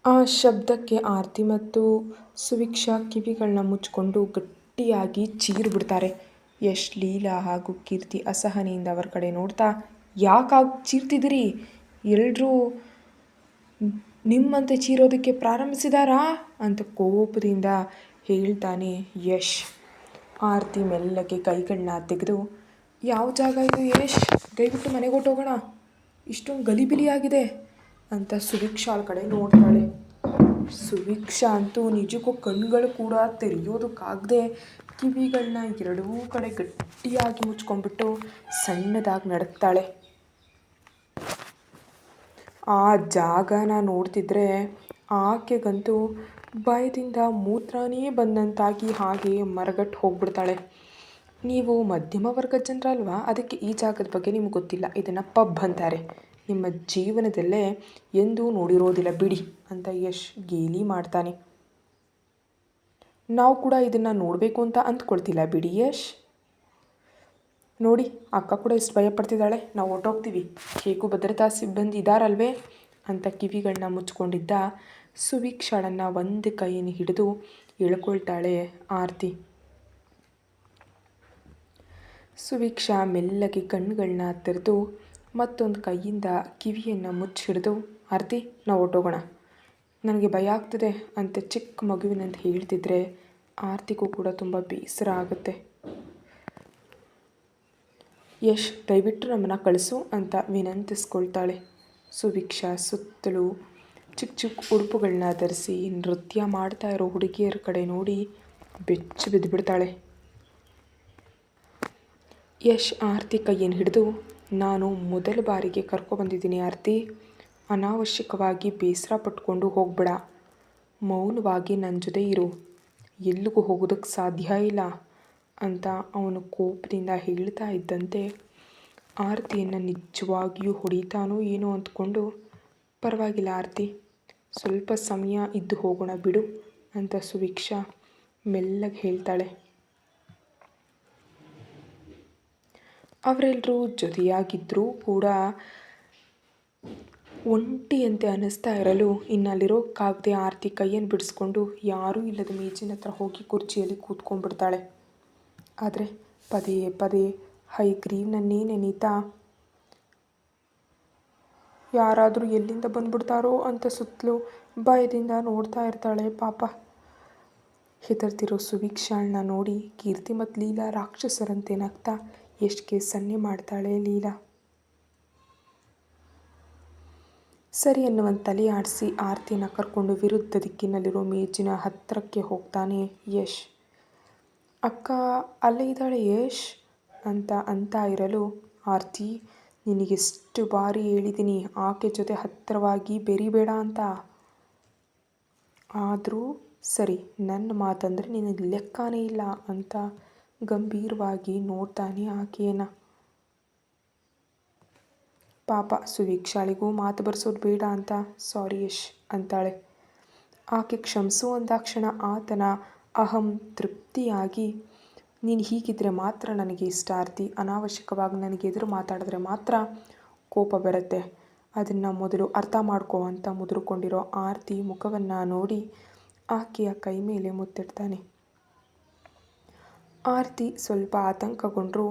ಆ ಶಬ್ದಕ್ಕೆ ಆರತಿ ಮತ್ತು ಸುವಿಕ್ಷಾ ಕಿವಿಗಳನ್ನ ಮುಚ್ಚಿಕೊಂಡು ಗಟ್ಟಿಯಾಗಿ ಚೀರಿಬಿಡ್ತಾರೆ. ಯಶ್, ಲೀಲಾ ಹಾಗೂ ಕೀರ್ತಿ ಅಸಹನೆಯಿಂದ ಅವರ ಕಡೆ ನೋಡ್ತಾ, ಯಾಕಾಗಿ ಚೀರ್ತಿದ್ದೀರಿ? ಎಲ್ಲರೂ ನಿಮ್ಮಂತೆ ಚೀರೋದಕ್ಕೆ ಪ್ರಾರಂಭಿಸಿದಾರಾ ಅಂತ ಕೋಪದಿಂದ ಹೇಳ್ತಾನೆ ಯಶ್. ಆರತಿ ಮೆಲ್ಲಗೆ ಕೈಗಳನ್ನ ತೆಗೆದು, ಯಾವ ಜಾಗ ಇದು ಯಶ್? ದಯವಿಟ್ಟು ಮನೆಗೆ ಹೊಟ್ಟೋಗೋಣ, ಇಷ್ಟೊಂದು ಗಲಿಬಿಲಿಯಾಗಿದೆ ಅಂತ ಸುವಿಕ್ಷಾಳ ಕಡೆ ನೋಡ್ತಾಳೆ. ಸುವಿಕ್ಷಾ ಅಂತೂ ನಿಜಕ್ಕೂ ಕಣ್ಗಳು ಕೂಡ ತೆರೆಯೋದಕ್ಕಾಗದೆ ಕಿವಿಗಳನ್ನ ಎರಡೂ ಕಡೆ ಗಟ್ಟಿಯಾಗಿ ಮುಚ್ಕೊಂಡ್ಬಿಟ್ಟು ಸಣ್ಣದಾಗಿ ನಡುಕ್ತಾಳೆ. ಆ ಜಾಗನ ನೋಡ್ತಿದ್ರೆ ಆಕೆಗಂತೂ ಭಯದಿಂದ ಮೂತ್ರನೇ ಬಂದಂತಾಗಿ ಹಾಗೆ ಮರಗಟ್ಟು ಹೋಗ್ಬಿಡ್ತಾಳೆ. ನೀವು ಮಧ್ಯಮ ವರ್ಗದ ಜನರಲ್ವಾ, ಅದಕ್ಕೆ ಈ ಜಾಗದ ಬಗ್ಗೆ ನಿಮ್ಗೆ ಗೊತ್ತಿಲ್ಲ. ಇದನ್ನು ಪಬ್ ಅಂತಾರೆ. ನಿಮ್ಮ ಜೀವನದಲ್ಲೇ ಎಂದೂ ನೋಡಿರೋದಿಲ್ಲ ಬಿಡಿ ಅಂತ ಯಶ್ ಗೇಲಿ ಮಾಡ್ತಾನೆ. ನಾವು ಕೂಡ ಇದನ್ನು ನೋಡಬೇಕು ಅಂತ ಅಂದ್ಕೊಳ್ತಿಲ್ಲ ಬಿಡಿ ಯಶ್. ನೋಡಿ, ಅಕ್ಕ ಕೂಡ ಎಷ್ಟು ಭಯಪಡ್ತಿದ್ದಾಳೆ. ನಾವು ಹೊರಟೋಗ್ತೀವಿ, ಹೇಗೂ ಭದ್ರತಾ ಸಿಬ್ಬಂದಿ ಇದ್ದಾರಲ್ವೇ ಅಂತ ಕಿವಿಗಳನ್ನ ಮುಚ್ಕೊಂಡಿದ್ದ ಸುವಿಕ್ಷಾಳನ್ನು ಒಂದು ಕೈಯನ್ನು ಹಿಡಿದು ಎಳ್ಕೊಳ್ತಾಳೆ ಆರತಿ. ಸುವಿಕ್ಷಾ ಮೆಲ್ಲಗೆ ಕಣ್ಣುಗಳನ್ನ ತೆರೆದು ಮತ್ತೊಂದು ಕೈಯಿಂದ ಕಿವಿಯನ್ನು ಮುಚ್ಚಿಡಿದು, ಆರತಿ, ನಾವು ಹೊರಟೋಗೋಣ, ನನಗೆ ಭಯ ಆಗ್ತದೆ ಅಂತ ಚಿಕ್ಕ ಮಗುವಿನಂತ ಹೇಳ್ತಿದ್ರೆ ಆರತಿಗೂ ಕೂಡ ತುಂಬ ಬೇಸರ ಆಗುತ್ತೆ. ಯಶ್, ದಯವಿಟ್ಟು ನಮ್ಮನ್ನು ಕಳಿಸು ಅಂತ ವಿನಂತಿಸ್ಕೊಳ್ತಾಳೆ. ಸುವಿಕ್ಷಾ ಸುತ್ತಲೂ ಚಿಕ್ಕ ಚಿಕ್ಕ ಉಡುಪುಗಳನ್ನ ಧರಿಸಿ ನೃತ್ಯ ಮಾಡ್ತಾ ಇರೋ ಹುಡುಗಿಯರ ಕಡೆ ನೋಡಿ ಬೆಚ್ಚಿ ಬಿದ್ದುಬಿಡ್ತಾಳೆ. ಯಶ್ ಆರತಿ ಕೈಯನ್ನು ಹಿಡಿದು, ನಾನು ಮೊದಲ ಬಾರಿಗೆ ಕರ್ಕೊಬಂದಿದ್ದೀನಿ ಆರತಿ, ಅನಾವಶ್ಯಕವಾಗಿ ಬೇಸರ ಪಟ್ಕೊಂಡು ಹೋಗ್ಬೇಡ, ಮೌನವಾಗಿ ನನ್ನ ಜೊತೆ ಇರು, ಎಲ್ಲಿಗೂ ಹೋಗೋದಕ್ಕೆ ಸಾಧ್ಯ ಇಲ್ಲ ಅಂತ ಅವನು ಕೋಪದಿಂದ ಹೇಳ್ತಾ ಇದ್ದಂತೆ ಆರತಿಯನ್ನು ನಿಜವಾಗಿಯೂ ಹೊಡಿತಾನೋ ಏನೋ ಅಂದ್ಕೊಂಡು, ಪರವಾಗಿಲ್ಲ ಆರತಿ, ಸ್ವಲ್ಪ ಸಮಯ ಇದ್ದು ಹೋಗೋಣ ಬಿಡು ಅಂತ ಸುವಿಕ್ಷಾ ಮೆಲ್ಲಗೆ ಹೇಳ್ತಾಳೆ. ಅವರೆಲ್ಲರೂ ಜೊತೆಯಾಗಿದ್ದರೂ ಕೂಡ ಒಂಟಿಯಂತೆ ಅನ್ನಿಸ್ತಾ ಇರಲು ಇನ್ನಲ್ಲಿರೋಕ್ಕಾಗದೆ ಆರತಿ ಕೈಯನ್ನು ಬಿಡಿಸ್ಕೊಂಡು ಯಾರೂ ಇಲ್ಲದ ಮೇಜಿನ ಹತ್ರ ಹೋಗಿ ಕುರ್ಚಿಯಲ್ಲಿ ಕೂತ್ಕೊಂಡ್ಬಿಡ್ತಾಳೆ. ಆದರೆ ಪದೇ ಪದೇ ಹೈಗ್ರೀವ್ನನ್ನೇ ನೆನೀತಾ ಯಾರಾದರೂ ಎಲ್ಲಿಂದ ಬಂದ್ಬಿಡ್ತಾರೋ ಅಂತ ಸುತ್ತಲೂ ಭಯದಿಂದ ನೋಡ್ತಾ ಇರ್ತಾಳೆ. ಪಾಪ, ಹೆದರ್ತಿರೋ ಸುವಿಕ್ಷಾಳನ್ನ ನೋಡಿ ಕೀರ್ತಿ ಮತ್ತು ಲೀಲಾ ರಾಕ್ಷಸರಂತೆ ನಗ್ತಾ ಯಶ್ಗೆ ಸನ್ನೆ ಮಾಡ್ತಾಳೆ ಲೀಲಾ. ಸರಿ ಅನ್ನುವಂತ ತಲೆ ಆಡಿಸಿ ಆರತಿಯನ್ನು ಕರ್ಕೊಂಡು ವಿರುದ್ಧ ದಿಕ್ಕಿನಲ್ಲಿರೋ ಮೇಜಿನ ಹತ್ತಿರಕ್ಕೆ ಹೋಗ್ತಾನೆ ಯಶ್. ಅಕ್ಕ ಅಲ್ಲೇ ಇದ್ದಾಳೆ ಯಶ್ ಅಂತ ಇರಲು, ಆರತಿ, ನಿನಗೆಷ್ಟು ಬಾರಿ ಹೇಳಿದ್ದೀನಿ ಆಕೆ ಜೊತೆ ಹತ್ತಿರವಾಗಿ ಬೆರಿಬೇಡ ಅಂತ. ಆದರೂ ಸರಿ, ನನ್ನ ಮಾತಂದರೆ ನಿನಗೆ ಲೆಕ್ಕನೇ ಇಲ್ಲ ಅಂತ ಗಂಭೀರವಾಗಿ ನೋಡ್ತಾನೆ ಆಕೆಯನ್ನು. ಪಾಪ, ಸುವಿಕ್ಷಾಳಿಗೂ ಮಾತು ಬರ್ಸೋದು ಬೇಡ ಅಂತ ಸಾರಿ ಯಶ್ ಅಂತಾಳೆ. ಆಕೆ ಕ್ಷಮಿಸು ಅಂದಾಕ್ಷಣ ಆತನ ಅಹಂ ತೃಪ್ತಿಯಾಗಿ, ನೀನು ಹೀಗಿದ್ರೆ ಮಾತ್ರ ನನಗೆ ಇಷ್ಟ ಆರತಿ, ಅನಾವಶ್ಯಕವಾಗಿ ನನಗೆ ಎದುರು ಮಾತಾಡಿದ್ರೆ ಮಾತ್ರ ಕೋಪ ಬರುತ್ತೆ, ಅದನ್ನು ಮೊದಲು ಅರ್ಥ ಮಾಡ್ಕೋ ಅಂತ ಮುದುರುಕೊಂಡಿರೋ ಆರತಿ ಮುಖವನ್ನು ನೋಡಿ ಆಕೆಯ ಕೈ ಮೇಲೆ ಮುತ್ತಿಡ್ತಾನೆ. ಆರತಿ ಸ್ವಲ್ಪ ಆತಂಕಗೊಂಡ್ರು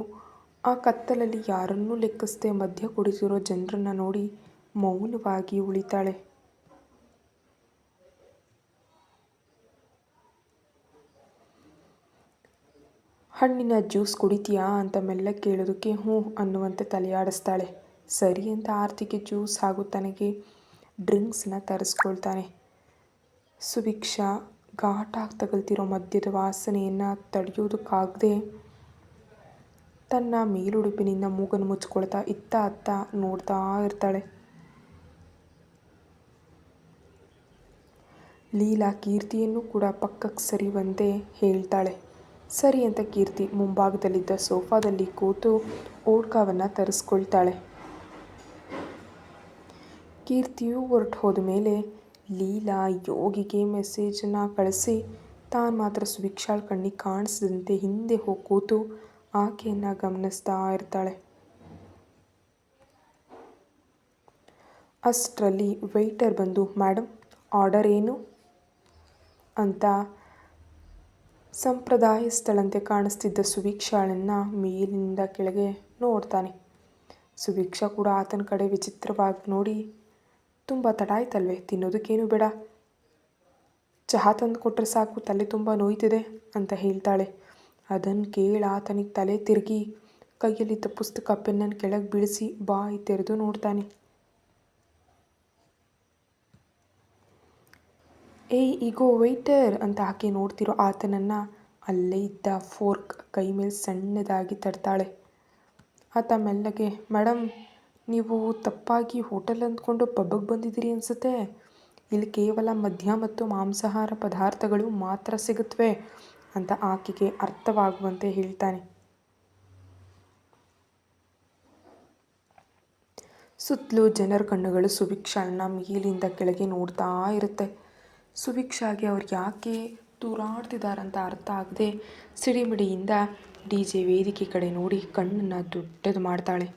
ಆ ಕತ್ತಲಲ್ಲಿ ಯಾರನ್ನೂ ಲೆಕ್ಕಿಸದೆ ಮಧ್ಯ ಕುಳಿತಿರೋ ಜನರನ್ನು ನೋಡಿ ಮೌನವಾಗಿ ಉಳಿತಾಳೆ. ಹಣ್ಣಿನ ಜ್ಯೂಸ್ ಕುಡಿತೀಯಾ ಅಂತ ಮೆಲ್ಲ ಕೇಳೋದಕ್ಕೆ ಹ್ಞೂ ಅನ್ನುವಂತೆ ತಲೆಯಾಡಿಸ್ತಾಳೆ. ಸರಿ ಅಂತ ಆರತಿಗೆ ಜ್ಯೂಸ್ ಹಾಗೂ ತನಗೆ ಡ್ರಿಂಕ್ಸ್ನ ತರಿಸ್ಕೊಳ್ತಾನೆ. ಸುವಿಕ್ಷಾ ಘಾಟಾಗಿ ತಗಲ್ತಿರೋ ಮದ್ಯದ ವಾಸನೆಯನ್ನು ತಡೆಯೋದಕ್ಕಾಗದೆ ತನ್ನ ಮೇಲುಡುಪಿನಿಂದ ಮೂಗನ್ನು ಮುಚ್ಕೊಳ್ತಾ ಇತ್ತ ಅತ್ತ ನೋಡ್ತಾ ಇರ್ತಾಳೆ. ಲೀಲಾ ಕೀರ್ತಿಯನ್ನು ಕೂಡ ಪಕ್ಕಕ್ಕೆ ಸರಿಯುವಂತೆ ಹೇಳ್ತಾಳೆ. ಸರಿ ಅಂತ ಕೀರ್ತಿ ಮುಂಭಾಗದಲ್ಲಿದ್ದ ಸೋಫಾದಲ್ಲಿ ಕೂತು ಓಡ್ಕಾವನ್ನು ತರಿಸ್ಕೊಳ್ತಾಳೆ. ಕೀರ್ತಿಯು ಹೊರಟು ಹೋದ ಮೇಲೆ ಲೀಲಾ ಯೋಗಿಗೆ ಮೆಸೇಜನ್ನು ಕಳಿಸಿ ತಾನು ಮಾತ್ರ ಸುವಿಕ್ಷಾಳ ಕಣ್ಣಿಗೆ ಕಾಣಿಸದಂತೆ ಹಿಂದೆ ಹೋಗಿ ಕೂತು ಆಕೆಯನ್ನು ಗಮನಿಸ್ತಾ ಇರ್ತಾಳೆ. ಅಷ್ಟರಲ್ಲಿ ವೆಯ್ಟರ್ ಬಂದು, ಮೇಡಮ್ ಆರ್ಡರ್ ಏನು ಅಂತ ಸಂಪ್ರದಾಯಸ್ಥಳಂತೆ ಕಾಣಿಸ್ತಿದ್ದ ಸುವೀಕ್ಷಾಳನ್ನು ಮೇಲಿನಿಂದ ಕೆಳಗೆ ನೋಡ್ತಾನೆ. ಸುವೀಕ್ಷಾ ಕೂಡ ಆತನ ಕಡೆ ವಿಚಿತ್ರವಾಗಿ ನೋಡಿ, ತುಂಬ ತಡ ಆಯ್ತಲ್ವೇ, ತಿನ್ನೋದಕ್ಕೇನು ಬೇಡ, ಚಹಾ ತಂದು ಕೊಟ್ಟರೆ ಸಾಕು, ತಲೆ ತುಂಬ ನೋಯ್ತಿದೆ ಅಂತ ಹೇಳ್ತಾಳೆ. ಅದನ್ನು ಕೇಳಿ ಆತನಿಗೆ ತಲೆ ತಿರುಗಿ ಕೈಯಲ್ಲಿದ್ದ ಪುಸ್ತಕ ಪೆನ್ನನ್ನು ಕೆಳಗೆ ಬೀಳಿಸಿ ಬಾಯಿ ತೆರೆದು ನೋಡ್ತಾನೆ. ಏಯ್ ಈಗೋ ವೆಯ್ಟರ್ ಅಂತ ಆಕೆ ನೋಡ್ತಿರೋ ಆತನನ್ನು ಅಲ್ಲೇ ಇದ್ದ ಫೋರ್ಕ್ ಕೈ ಮೇಲೆ ಸಣ್ಣದಾಗಿ ತಡ್ತಾಳೆ. ಆತ ಮೆಲ್ಲಗೆ, ಮೇಡಮ್ ನೀವು ತಪ್ಪಾಗಿ ಹೋಟೆಲ್ ಅಂದ್ಕೊಂಡು ಪಬ್ಬಿಗೆ ಬಂದಿದ್ದೀರಿ ಅನಿಸುತ್ತೆ. ಇಲ್ಲಿ ಕೇವಲ ಮದ್ಯ ಮತ್ತು ಮಾಂಸಾಹಾರ ಪದಾರ್ಥಗಳು ಮಾತ್ರ ಸಿಗುತ್ತವೆ ಅಂತ ಆಕೆಗೆ ಅರ್ಥವಾಗುವಂತೆ ಹೇಳ್ತಾನೆ. ಸುತ್ತಲೂ ಜನರ ಕಣ್ಣುಗಳು ಸುವೀಕ್ಷಾಳನ್ನ ಮೇಲಿಂದ ಕೆಳಗೆ ನೋಡ್ತಾ ಇರುತ್ತೆ. ಸುವೀಕ್ಷಾಗೆ ಅವ್ರು ಯಾಕೆ ತೂರಾಡ್ತಿದ್ದಾರಂತ ಅರ್ಥ ಆಗದೆ ಸಿಡಿಮಿಡಿಯಿಂದ DJ ವೇದಿಕೆ ಕಡೆ ನೋಡಿ ಕಣ್ಣನ್ನು ದೊಡ್ಡದು ಮಾಡ್ತಾಳೆ.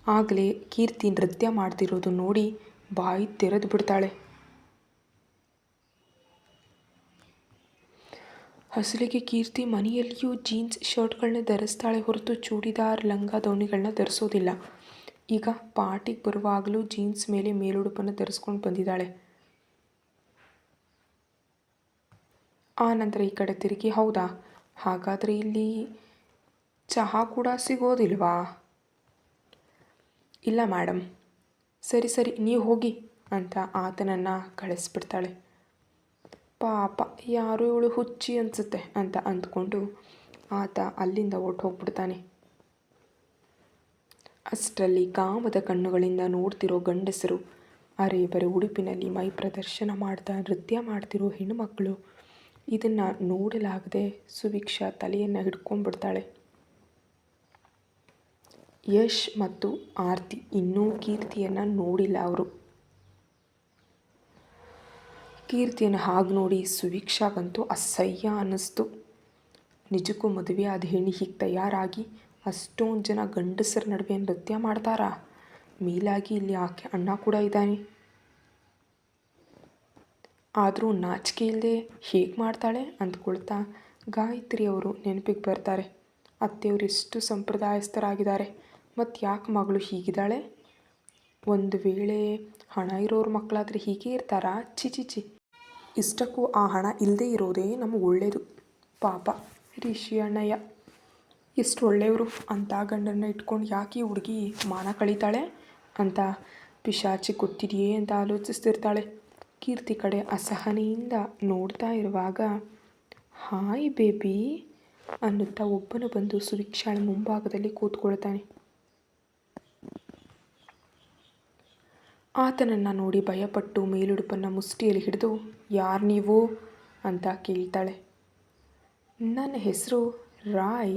ಆಗಲೇ ಕೀರ್ತಿ ನೃತ್ಯ ಮಾಡ್ತಿರೋದು ನೋಡಿ ಬಾಯಿ ತೆರೆದು ಬಿಡ್ತಾಳೆ. ಅಸಲಿಗೆ ಕೀರ್ತಿ ಮನೆಯಲ್ಲಿಯೂ ಜೀನ್ಸ್ ಶರ್ಟ್ಗಳನ್ನ ಧರಿಸ್ತಾಳೆ ಹೊರತು ಚೂಡಿದಾರ್ ಲಂಗ ದೋಣಿಗಳನ್ನ ಧರಿಸೋದಿಲ್ಲ. ಈಗ ಪಾರ್ಟಿಗೆ ಬರುವಾಗಲೂ ಜೀನ್ಸ್ ಮೇಲೆ ಮೇಲುಡುಪನ್ನು ಧರಿಸ್ಕೊಂಡು ಬಂದಿದ್ದಾಳೆ. ಆ ನಂತರ ಈ ಕಡೆ ತಿರುಗಿ, ಹೌದಾ, ಹಾಗಾದರೆ ಇಲ್ಲಿ ಚಹಾ ಕೂಡ ಸಿಗೋದಿಲ್ವಾ? ಇಲ್ಲ ಮೇಡಮ್. ಸರಿ ಸರಿ ನೀವು ಹೋಗಿ ಅಂತ ಆತನನ್ನು ಕಳಿಸ್ಬಿಡ್ತಾಳೆ. ಪಾಪ ಯಾರೋ ಇವಳು ಹುಚ್ಚಿ ಅನಿಸುತ್ತೆ ಅಂತ ಅಂದ್ಕೊಂಡು ಆತ ಅಲ್ಲಿಂದ ಹೋಗ್ಬಿಡ್ತಾನೆ. ಅಷ್ಟರಲ್ಲಿ ಕಾಮದ ಕಣ್ಣುಗಳಿಂದ ನೋಡ್ತಿರೋ ಗಂಡಸರು, ಅರೆ ಬರೆ ಉಡುಪಿನಲ್ಲಿ ಮೈ ಪ್ರದರ್ಶನ ಮಾಡ್ತಾ ನೃತ್ಯ ಮಾಡ್ತಿರೋ ಹೆಣ್ಣುಮಕ್ಕಳು, ಇದನ್ನು ನೋಡಲಾಗದೆ ಸುವೀಕ್ಷಾ ತಲೆಯನ್ನು ಹಿಡ್ಕೊಂಡ್ಬಿಡ್ತಾಳೆ. ಯಶ್ ಮತ್ತು ಆರತಿ ಇನ್ನೂ ಕೀರ್ತಿಯನ್ನು ನೋಡಿಲ್ಲ. ಅವರು ಕೀರ್ತಿಯನ್ನು ಹಾಗೆ ನೋಡಿ ಸುವೀಕ್ಷಾಗಂತೂ ಅಸಹ್ಯ ಅನ್ನಿಸ್ತು. ನಿಜಕ್ಕೂ ಮದುವೆ ಆದ ಹೆಣ್ಣು ಹೀಗೆ ತಯಾರಾಗಿ ಅಷ್ಟೊಂದು ಜನ ಗಂಡಸರ ನಡುವೆ ನೃತ್ಯ ಮಾಡ್ತಾರಾ? ಮೇಲಾಗಿ ಇಲ್ಲಿ ಆಕೆ ಅಣ್ಣ ಕೂಡ ಇದ್ದಾನೆ. ಆದರೂ ನಾಚಿಕೆ ಇಲ್ಲದೆ ಹೇಗೆ ಮಾಡ್ತಾಳೆ ಅಂದ್ಕೊಳ್ತಾ ಗಾಯತ್ರಿ ಅವರು ನೆನಪಿಗೆ ಬರ್ತಾರೆ. ಅತ್ತೆಯವರು ಎಷ್ಟು ಸಂಪ್ರದಾಯಸ್ಥರಾಗಿದ್ದಾರೆ, ಮತ್ತು ಯಾಕೆ ಮಗಳು ಹೀಗಿದ್ದಾಳೆ? ಒಂದು ವೇಳೆ ಹಣ ಇರೋರ ಮಕ್ಕಳಾದರೆ ಹೀಗೆ ಇರ್ತಾರಾ? ಚಿಚಿಚಿ, ಇಷ್ಟಕ್ಕೂ ಆ ಹಣ ಇಲ್ಲದೆ ಇರೋದೇ ನಮಗೆ ಒಳ್ಳೆಯದು. ಪಾಪ ರಿಷಿ ಅಣ್ಣಯ್ಯ ಎಷ್ಟು ಒಳ್ಳೆಯವರು, ಅಂಥ ಗಂಡನ್ನ ಇಟ್ಕೊಂಡು ಯಾಕೆ ಹುಡುಗಿ ಮಾನ ಕಳೀತಾಳೆ ಅಂತ ಪಿಶಾಚಿ ಗೊತ್ತಿದೆಯೇ ಅಂತ ಆಲೋಚಿಸ್ತಿರ್ತಾಳೆ. ಕೀರ್ತಿ ಕಡೆ ಅಸಹನೆಯಿಂದ ನೋಡ್ತಾ ಇರುವಾಗ, ಹಾಯ್ ಬೇಬಿ ಅನ್ನುತ್ತಾ ಒಬ್ಬನು ಬಂದು ಸುವೀಕ್ಷಾಳ ಮುಂಭಾಗದಲ್ಲಿ ಕೂತ್ಕೊಳ್ತಾನೆ. ಆತನನ್ನು ನೋಡಿ ಭಯಪಟ್ಟು ಮೇಲುಡುಪನ್ನು ಮುಷ್ಟಿಯಲ್ಲಿ ಹಿಡಿದು, ಯಾರು ನೀವು ಅಂತ ಕೇಳ್ತಾಳೆ. ನನ್ನ ಹೆಸರು ರಾಯ.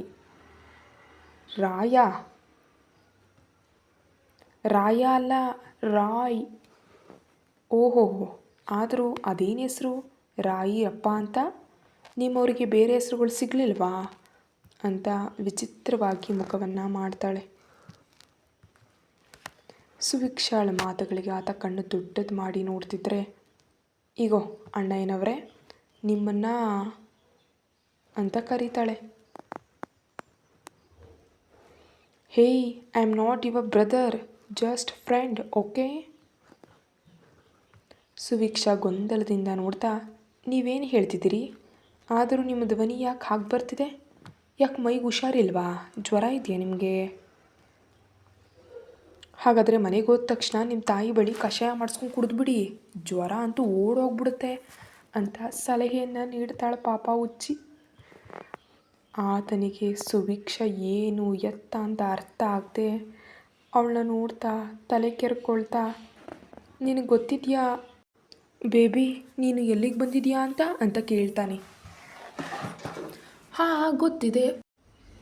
ರಾಯ ಅಲ್ಲ, ರಾಯ್. ಓಹೋ, ಆದರೂ ಅದೇನು ಹೆಸರು ರಾಯಿಯಪ್ಪ ಅಂತ? ನಿಮ್ಮವರಿಗೆ ಬೇರೆ ಹೆಸರುಗಳು ಸಿಗಲಿಲ್ವಾ ಅಂತ ವಿಚಿತ್ರವಾಗಿ ಮುಖವನ್ನು ಮಾಡ್ತಾಳೆ. ಸುವೀಕ್ಷಾಳ ಮಾತುಗಳಿಗೆ ಆತ ಕಣ್ಣು ದೊಡ್ಡದು ಮಾಡಿ ನೋಡ್ತಿದ್ರೆ, ಈಗೋ ಅಣ್ಣಯ್ಯನವರೇ ನಿಮ್ಮನ್ನು ಅಂತ ಕರೀತಾಳೆ. Hey, I am not your brother, just friend, okay? Suveeksha ಗೊಂದಲದಿಂದ ನೋಡ್ತಾ, ನೀವೇನು ಹೇಳ್ತಿದ್ದೀರಿ? ಆದರೂ ನಿಮ್ಮ ಧ್ವನಿ ಯಾಕೆ ಹಾಗೆ ಬರ್ತಿದೆ? ಯಾಕೆ ಮೈಗೆ ಹುಷಾರಿಲ್ವಾ? ಜ್ವರ ಇದೆಯಾ ನಿಮಗೆ? ಹಾಗಾದರೆ ಮನೆಗೆ ಹೋದ ತಕ್ಷಣ ನಿಮ್ಮ ತಾಯಿ ಬಳಿ ಕಷಾಯ ಮಾಡಿಸ್ಕೊಂಡು ಕುಡಿದ್ಬಿಡಿ, ಜ್ವರ ಅಂತೂ ಓಡೋಗ್ಬಿಡುತ್ತೆ ಅಂತ ಸಲಹೆಯನ್ನು ನೀಡ್ತಾಳೆ ಪಾಪ ಹುಚ್ಚಿ. ಆತನಿಗೆ ಸುವೀಕ್ಷಾ ಏನು ಎತ್ತ ಅಂತ ಅರ್ಥ ಆಗದೆ ಅವಳನ್ನ ನೋಡ್ತಾ ತಲೆ ಕೆರ್ಕೊಳ್ತಾ, ನಿನಗೆ ಗೊತ್ತಿದೆಯಾ ಬೇಬಿ ನೀನು ಎಲ್ಲಿಗೆ ಬಂದಿದೆಯಾ ಅಂತ ಕೇಳ್ತಾನೆ. ಹಾಂ ಗೊತ್ತಿದೆ,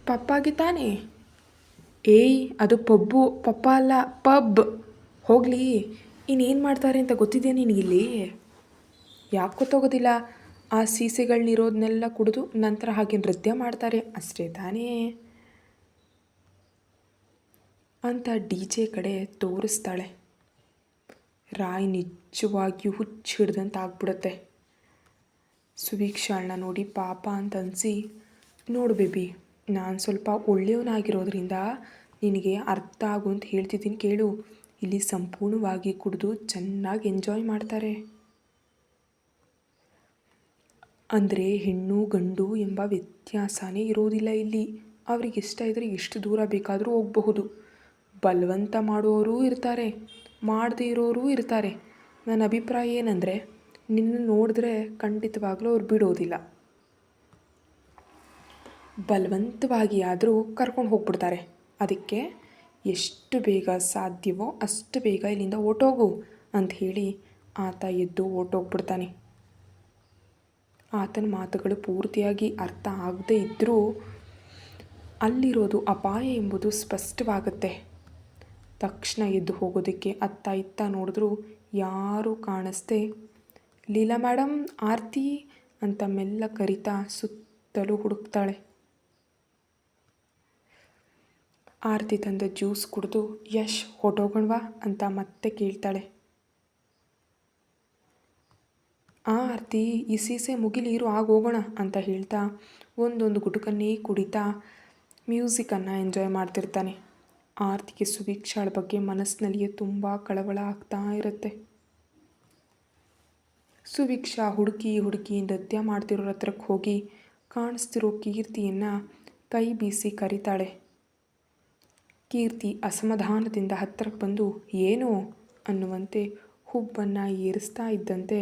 ಪಪ್ಪಾಗೆ ತಾನೇ. ಏಯ್ ಅದು ಪಪ್ಪ ಅಲ್ಲ, ಪಬ್. ಹೋಗಲಿ, ಇನ್ನೇನು ಮಾಡ್ತಾರೆ ಅಂತ ಗೊತ್ತಿದೆಯಾ ನಿನಗಿಲ್ಲಿ? ಯಾಕೆ ಗೊತ್ತಾಗೋದಿಲ್ಲ? ಆ ಸೀಸೆಗಳನ್ನಿರೋದನ್ನೆಲ್ಲ ಕುಡಿದು ನಂತರ ಹಾಗೆ ನೃತ್ಯ ಮಾಡ್ತಾರೆ ಅಷ್ಟೇ ತಾನೇ ಅಂತ DJ ಕಡೆ ತೋರಿಸ್ತಾಳೆ. ರಾಯ್ ನಿಜವಾಗಿಯೂ ಹುಚ್ಚು ಹಿಡ್ದಂತ ಆಗ್ಬಿಡುತ್ತೆ. ಸುವೀಕ್ಷಾಳನ್ನ ನೋಡಿ ಪಾಪ ಅಂತ ಅನಿಸಿ, ನೋಡು ಬೇಬಿ, ನಾನು ಸ್ವಲ್ಪ ಒಳ್ಳೆಯವನಾಗಿರೋದ್ರಿಂದ ನಿನಗೆ ಅರ್ಥ ಆಗು ಅಂತ ಹೇಳ್ತಿದ್ದೀನಿ ಕೇಳು. ಇಲ್ಲಿ ಸಂಪೂರ್ಣವಾಗಿ ಕುಡಿದು ಚೆನ್ನಾಗಿ ಎಂಜಾಯ್ ಮಾಡ್ತಾರೆ. ಅಂದರೆ ಹೆಣ್ಣು ಗಂಡು ಎಂಬ ವ್ಯತ್ಯಾಸನೇ ಇರೋದಿಲ್ಲ ಇಲ್ಲಿ. ಅವ್ರಿಗೆ ಇಷ್ಟ ಇದ್ದರೆ ಎಷ್ಟು ದೂರ ಬೇಕಾದರೂ ಹೋಗಬಹುದು. ಬಲವಂತ ಮಾಡುವವರೂ ಇರ್ತಾರೆ, ಮಾಡದೇ ಇರೋರು ಇರ್ತಾರೆ. ನನ್ನ ಅಭಿಪ್ರಾಯ ಏನಂದರೆ, ನಿನ್ನ ನೋಡಿದ್ರೆ ಖಂಡಿತವಾಗ್ಲೂ ಅವ್ರು ಬಿಡೋದಿಲ್ಲ. ಬಲವಂತವಾಗಿ ಆದರೂ ಕರ್ಕೊಂಡು ಹೋಗ್ಬಿಡ್ತಾರೆ. ಅದಕ್ಕೆ ಎಷ್ಟು ಬೇಗ ಸಾಧ್ಯವೋ ಅಷ್ಟು ಬೇಗ ಇಲ್ಲಿಂದ ಹೊರ್ಟೋಗು ಅಂತ ಹೇಳಿ ಆತ ಎದ್ದು ಹೊರ್ಟೋಗ್ಬಿಡ್ತಾನೆ. ಆತನ ಮಾತುಗಳು ಪೂರ್ತಿಯಾಗಿ ಅರ್ಥ ಆಗದೇ ಇದ್ದರೂ ಅಲ್ಲಿರೋದು ಅಪಾಯ ಎಂಬುದು ಸ್ಪಷ್ಟವಾಗುತ್ತೆ. ತಕ್ಷಣ ಎದ್ದು ಹೋಗೋದಕ್ಕೆ ಅತ್ತ ಇತ್ತ ನೋಡಿದ್ರೂ ಯಾರೂ ಕಾಣಿಸ್ದೆ, ಲೀಲಾ ಮೇಡಮ್, ಆರತಿ ಅಂತ ಮೆಲ್ಲ ಕರಿತಾ ಸುತ್ತಲೂ ಹುಡುಕ್ತಾಳೆ. ಆರತಿ ತಂದ ಜ್ಯೂಸ್ ಕುಡಿದು ಯಶ್ ಹೊಟ್ಟೋಗಣ್ವಾ ಅಂತ ಮತ್ತೆ ಕೇಳ್ತಾಳೆ. ಆರತಿ ಈ ಸೀಸೆ ಮುಗಿಲಿ ಇರು, ಆಗೋಗೋಣ ಅಂತ ಹೇಳ್ತಾ ಒಂದೊಂದು ಗುಟುಕನ್ನೇ ಕುಡಿತಾ ಮ್ಯೂಸಿಕನ್ನು ಎಂಜಾಯ್ ಮಾಡ್ತಿರ್ತಾನೆ. ಆರತಿಗೆ ಸುವೀಕ್ಷಾಳ ಬಗ್ಗೆ ಮನಸ್ಸಿನಲ್ಲಿಯೇ ತುಂಬ ಕಳವಳ ಆಗ್ತಾ ಇರುತ್ತೆ. ಸುವೀಕ್ಷಾ ಹುಡುಕಿ ನೃತ್ಯ ಮಾಡ್ತಿರೋರ ಹತ್ರಕ್ಕೆ ಹೋಗಿ ಕಾಣಿಸ್ತಿರೋ ಕೀರ್ತಿಯನ್ನು ಕೈ ಬೀಸಿ ಕರೀತಾಳೆ. ಕೀರ್ತಿ ಅಸಮಾಧಾನದಿಂದ ಹತ್ತಿರಕ್ಕೆ ಬಂದು ಏನು ಅನ್ನುವಂತೆ ಹುಬ್ಬನ್ನು ಏರಿಸ್ತಾ ಇದ್ದಂತೆ,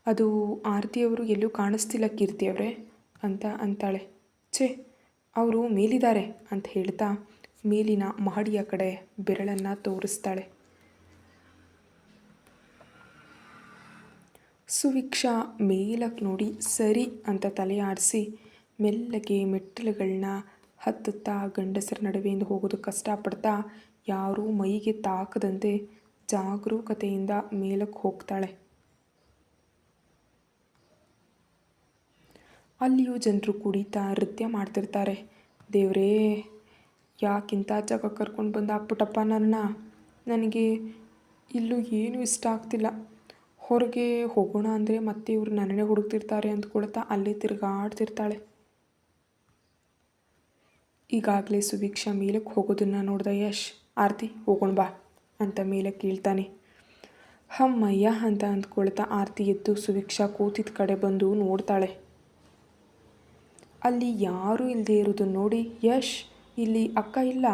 ಅದು ಆರತಿಯವರು ಎಲ್ಲೂ ಕಾಣಿಸ್ತಿಲ್ಲ ಕೀರ್ತಿಯವರೇ ಅಂತ ಅಂತಾಳೆ. ಛೇ, ಅವರು ಮೇಲಿದ್ದಾರೆ ಅಂತ ಹೇಳ್ತಾ ಮೇಲಿನ ಮಹಡಿಯ ಕಡೆ ಬೆರಳನ್ನು ತೋರಿಸ್ತಾಳೆ. ಸುವೀಕ್ಷಾ ಮೇಲಕ್ಕೆ ನೋಡಿ ಸರಿ ಅಂತ ತಲೆ ಆಡಿಸಿ ಮೆಲ್ಲಗೆ ಮೆಟ್ಟಿಲುಗಳನ್ನ ಹತ್ತುತ್ತಾ ಗಂಡಸರ ನಡುವೆಯಿಂದ ಹೋಗೋದು ಕಷ್ಟಪಡ್ತಾ ಯಾರೂ ಮೈಗೆ ತಾಕದಂತೆ ಜಾಗರೂಕತೆಯಿಂದ ಮೇಲಕ್ಕೆ ಹೋಗ್ತಾಳೆ. ಅಲ್ಲಿಯೂ ಜನರು ಕುಡಿತಾ ನೃತ್ಯ ಮಾಡ್ತಿರ್ತಾರೆ. ದೇವರೇ, ಯಾಕಿಂತ ಜಾಗ ಕರ್ಕೊಂಡು ಬಂದು ಹಾಕ್ಬಿಟ್ಟಪ್ಪ ನನಗೆ ಇಲ್ಲೂ ಏನೂ ಇಷ್ಟ ಆಗ್ತಿಲ್ಲ. ಹೊರಗೆ ಹೋಗೋಣ ಅಂದರೆ ಮತ್ತೆ ಇವರು ನನ್ನನ್ನೇ ಹುಡುಕ್ತಿರ್ತಾರೆ ಅಂದ್ಕೊಳ್ತಾ ಅಲ್ಲೇ ತಿರುಗಾಡ್ತಿರ್ತಾಳೆ. ಈಗಾಗಲೇ ಸುವೀಕ್ಷಾ ಮೇಲಕ್ಕೆ ಹೋಗೋದನ್ನು ನೋಡ್ದ ಯಶ್, ಆರತಿ ಹೋಗೋಣ ಬಾ ಅಂತ ಮೇಲಕ್ಕೆ ಕೇಳ್ತಾನೆ. ಹಮ್ಮಯ್ಯ ಅಂತ ಅಂದ್ಕೊಳ್ತಾ ಆರತಿ ಎದ್ದು ಸುವೀಕ್ಷಾ ಕೂತಿದ್ದ ಕಡೆ ಬಂದು ನೋಡ್ತಾಳೆ. ಅಲ್ಲಿ ಯಾರೂ ಇಲ್ಲದೆ ಇರೋದನ್ನು ನೋಡಿ ಯಶ್, ಇಲ್ಲಿ ಅಕ್ಕ ಇಲ್ಲ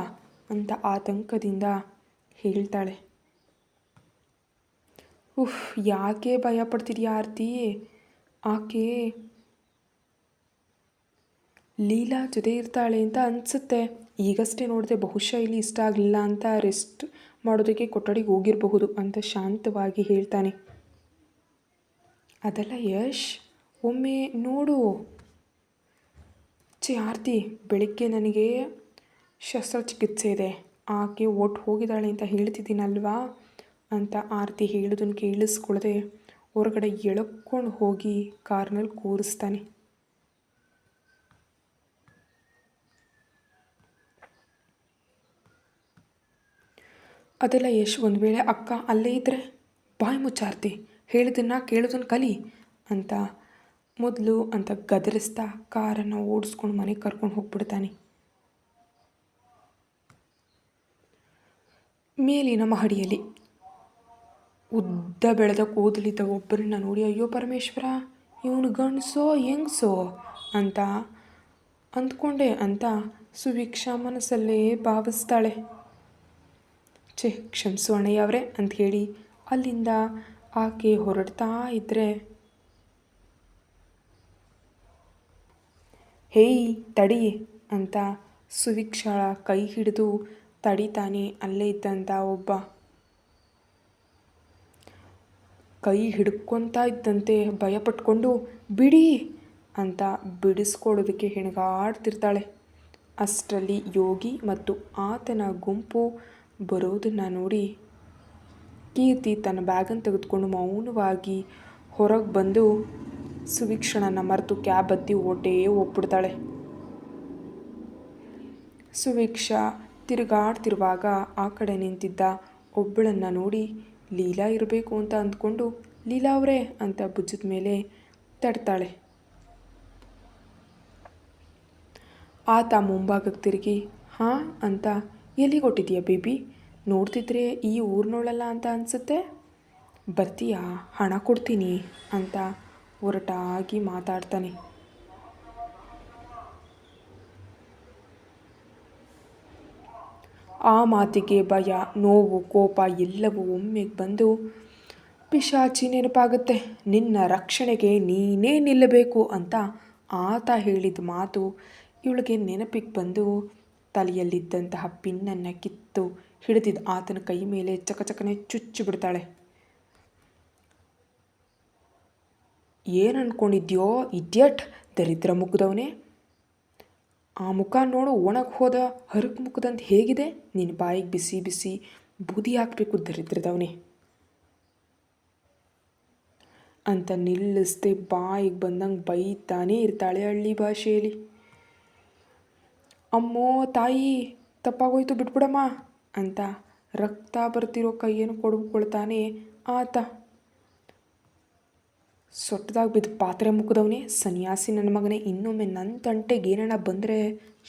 ಅಂತ ಆತಂಕದಿಂದ ಹೇಳ್ತಾಳೆ. ಯಾಕೆ ಭಯ ಪಡ್ತಿದ್ಯಾ ಆರತಿ? ಆಕೆ ಲೀಲಾ ಜೊತೆ ಇರ್ತಾಳೆ ಅಂತ ಅನಿಸುತ್ತೆ. ಈಗಷ್ಟೇ ನೋಡಿದೆ, ಬಹುಶಃ ಇಲ್ಲಿ ಇಷ್ಟ ಆಗಲಿಲ್ಲ ಅಂತ ರೆಸ್ಟ್ ಮಾಡೋದಕ್ಕೆ ಕೊಠಡಿಗೆ ಹೋಗಿರಬಹುದು ಅಂತ ಶಾಂತವಾಗಿ ಹೇಳ್ತಾನೆ. ಅದಲ್ಲ ಯಶ್, ಒಮ್ಮೆ ನೋಡು. ಆರತಿ, ಬೆಳಿಗ್ಗೆ ನನಗೆ ಶಸ್ತ್ರಚಿಕಿತ್ಸೆ ಇದೆ, ಆಕೆ ಹೋಗಿದ್ದಾಳೆ ಅಂತ ಹೇಳ್ತಿದ್ದೀನಲ್ವಾ ಅಂತ ಆರತಿ ಹೇಳೋದನ್ನು ಕೇಳಿಸ್ಕೊಳ್ಳದೆ ಹೊರಗಡೆ ಎಳ್ಕೊಂಡು ಹೋಗಿ ಕಾರ್ನಲ್ಲಿ ಕೂರಿಸ್ತಾನೆ. ಅದೆಲ್ಲ ಯಶ್, ಒಂದು ವೇಳೆ ಅಕ್ಕ ಅಲ್ಲೇ ಇದ್ದರೆ? ಬಾಯಿ ಮುಚ್ಚಾರ್ತಿ, ಹೇಳಿದ್ದನ್ನು ಕೇಳೋದನ್ನು ಕಲಿ ಅಂತ ಮೊದಲು ಅಂತ ಗದರಿಸ್ತಾ ಕಾರನ್ನು ಓಡಿಸ್ಕೊಂಡು ಮನೆಗೆ ಕರ್ಕೊಂಡು ಹೋಗ್ಬಿಡ್ತಾನೆ. ಮೇಲಿನ ಮಹಡಿಯಲ್ಲಿ ಉದ್ದ ಬೆಳೆದ ಕೂದಲಿದ್ದ ಒಬ್ಬರನ್ನ ನೋಡಿ, ಅಯ್ಯೋ ಪರಮೇಶ್ವರ, ಇವನು ಗಂಡಸೋ ಹೆಂಗಸೋ ಅಂತ ಅಂದ್ಕೊಂಡೆ ಅಂತ ಸುವೀಕ್ಷಾ ಮನಸ್ಸಲ್ಲೇ ಭಾವಿಸ್ತಾಳೆ. ಕ್ಷಮಿಸು ಅಣ್ಣಯ್ಯವ್ರೆ ಅಂತ ಹೇಳಿ ಅಲ್ಲಿಂದ ಆಕೆ ಹೊರಡ್ತಾ ಇದ್ದರೆ, ಹೇಯ್ ತಡಿ ಅಂತ ಸುವೀಕ್ಷಾಳ ಕೈ ಹಿಡಿದು ತಡಿತಾನೆ ಅಲ್ಲೇ ಇದ್ದಂಥ ಒಬ್ಬ. ಕೈ ಹಿಡ್ಕೊತಾ ಇದ್ದಂತೆ ಭಯಪಟ್ಕೊಂಡು ಬಿಡಿ ಅಂತ ಬಿಡಿಸ್ಕೊಳ್ಳೋದಕ್ಕೆ ಹೆಣಗಾಡ್ತಿರ್ತಾಳೆ. ಅಷ್ಟರಲ್ಲಿ ಯೋಗಿ ಮತ್ತು ಆತನ ಗುಂಪು ಬರೋದನ್ನು ನೋಡಿ ಕೀರ್ತಿ ತನ್ನ ಬ್ಯಾಗನ್ನು ತೆಗೆದುಕೊಂಡು ಮೌನವಾಗಿ ಹೊರಗೆ ಬಂದು ಸುವೀಕ್ಷಣನ ಮರೆತು ಕ್ಯಾಬ್ ಹತ್ತಿ ಹೋಗ್ಬಿಡ್ತಾಳೆ. ಸುವೀಕ್ಷಾ ತಿರುಗಾಡ್ತಿರುವಾಗ ಆ ಕಡೆ ನಿಂತಿದ್ದ ಒಬ್ಬಳನ್ನು ನೋಡಿ ಲೀಲಾ ಇರಬೇಕು ಅಂತ ಅಂದ್ಕೊಂಡು ಲೀಲಾ ಅವರೇ ಅಂತ ಭುಜದ ಮೇಲೆ ತಡ್ತಾಳೆ. ಆತ ಮುಂಭಾಗಕ್ಕೆ ತಿರುಗಿ ಹಾಂ ಅಂತ ಎಲ್ಲಿಗೊಟ್ಟಿದೀಯ ಬೇಬಿ, ನೋಡ್ತಿದ್ರೆ ಈ ಊರಿನೋಳಲ್ಲ ಅಂತ ಅನಿಸುತ್ತೆ, ಬರ್ತೀಯಾ, ಹಣ ಕೊಡ್ತೀನಿ ಅಂತ ಒರಟಾಗಿ ಮಾತಾಡ್ತಾನೆ. ಆ ಮಾತಿಗೆ ಭಯ, ನೋವು, ಕೋಪ ಎಲ್ಲವೂ ಒಮ್ಮೆಗೆ ಬಂದು ಪಿಶಾಚಿ ನೆನಪಾಗುತ್ತೆ. ನಿನ್ನ ರಕ್ಷಣೆಗೆ ನೀನೇ ನಿಲ್ಲಬೇಕು ಅಂತ ಆತ ಹೇಳಿದ ಮಾತು ಇವಳಿಗೆ ನೆನಪಿಗೆ ಬಂದು ತಲೆಯಲ್ಲಿದ್ದಂತಹ ಪಿನ್ನನ್ನು ಕಿತ್ತು ಹಿಡಿದಿದ್ದ ಆತನ ಕೈ ಮೇಲೆ ಚಕಚಕನೆ ಚುಚ್ಚಿ ಬಿಡ್ತಾಳೆ. ಏನು ಅಂದ್ಕೊಂಡಿದ್ಯೋ ಇಡಿಯಟ್, ದರಿದ್ರ ಮುಖದವನೇ, ಆ ಮುಖ ನೋಡು, ಒಣಗಿ ಹೋದ ಹರಕು ಮುಖದಂತ ಹೇಗಿದೆ, ನಿನ್ನ ಬಾಯಿಗೆ ಬಿಸಿ ಬಿಸಿ ಬೂದಿ ಹಾಕಬೇಕು ದರಿದ್ರದವನೇ ಅಂತ ನಿಲ್ಲಿಸ್ದೆ ಬಾಯಿಗೆ ಬಂದಂಗೆ ಬೈತಾನೇ ಇರ್ತಾಳೆ ಹಳ್ಳಿ ಭಾಷೆಯಲ್ಲಿ. ಅಮ್ಮೋ ತಾಯಿ, ತಪ್ಪಾಗೋಯ್ತು ಬಿಟ್ಬಿಡಮ್ಮ ಅಂತ ರಕ್ತ ಬರ್ತಿರೋ ಕೈಯನ್ನು ಕೊಡ್ಕೊಳ್ತಾನೆ ಆತ. ಸೊಟ್ಟದಾಗ ಬಿದ್ದ ಪಾತ್ರೆ ಮುಖದವನೇ, ಸನ್ಯಾಸಿ ನನ್ನ ಮಗನೇ, ಇನ್ನೊಮ್ಮೆ ನನ್ನ ತಂಟೆಗೆ ಏನಣ್ಣ ಬಂದರೆ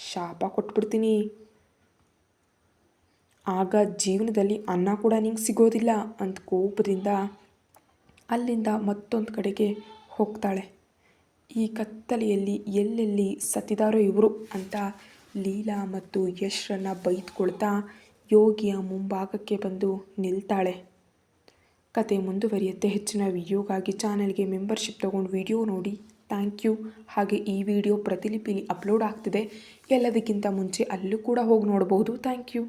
ಶಾಪ ಕೊಟ್ಬಿಡ್ತೀನಿ, ಆಗ ಜೀವನದಲ್ಲಿ ಅನ್ನ ಕೂಡ ನಿಂಗೆ ಸಿಗೋದಿಲ್ಲ ಅಂತ ಕೋಪದಿಂದ ಅಲ್ಲಿಂದ ಮತ್ತೊಂದು ಕಡೆಗೆ ಹೋಗ್ತಾಳೆ. ಈ ಕತ್ತಲೆಯಲ್ಲಿ ಎಲ್ಲೆಲ್ಲಿ ಸತ್ತಿದಾರೋ ಇವರು ಅಂತ ಲೀಲಾ ಮತ್ತು ಯಶ್ರನ್ನು ಬೈದ್ಕೊಳ್ತಾ ಯೋಗಿಯ ಮುಂಭಾಗಕ್ಕೆ ಬಂದು ನಿಲ್ತಾಳೆ. ಕತೆ ಮುಂದುವರಿಯುತ್ತೆ. ಹೆಚ್ಚಿನ ವಿಡಿಯೋಗಾಗಿ ಚಾನಲ್ಗೆ ಮೆಂಬರ್ಶಿಪ್ ತೊಗೊಂಡು ವಿಡಿಯೋ ನೋಡಿ. Thank you. ಹಾಗೆ ಈ ವಿಡಿಯೋ ಪ್ರತಿಲಿಪಿಲಿ ಅಪ್ಲೋಡ್ ಆಗ್ತಿದೆ, ಎಲ್ಲದಕ್ಕಿಂತ ಮುಂಚೆ ಅಲ್ಲೂ ಕೂಡ ಹೋಗಿ ನೋಡ್ಬೋದು. Thank you.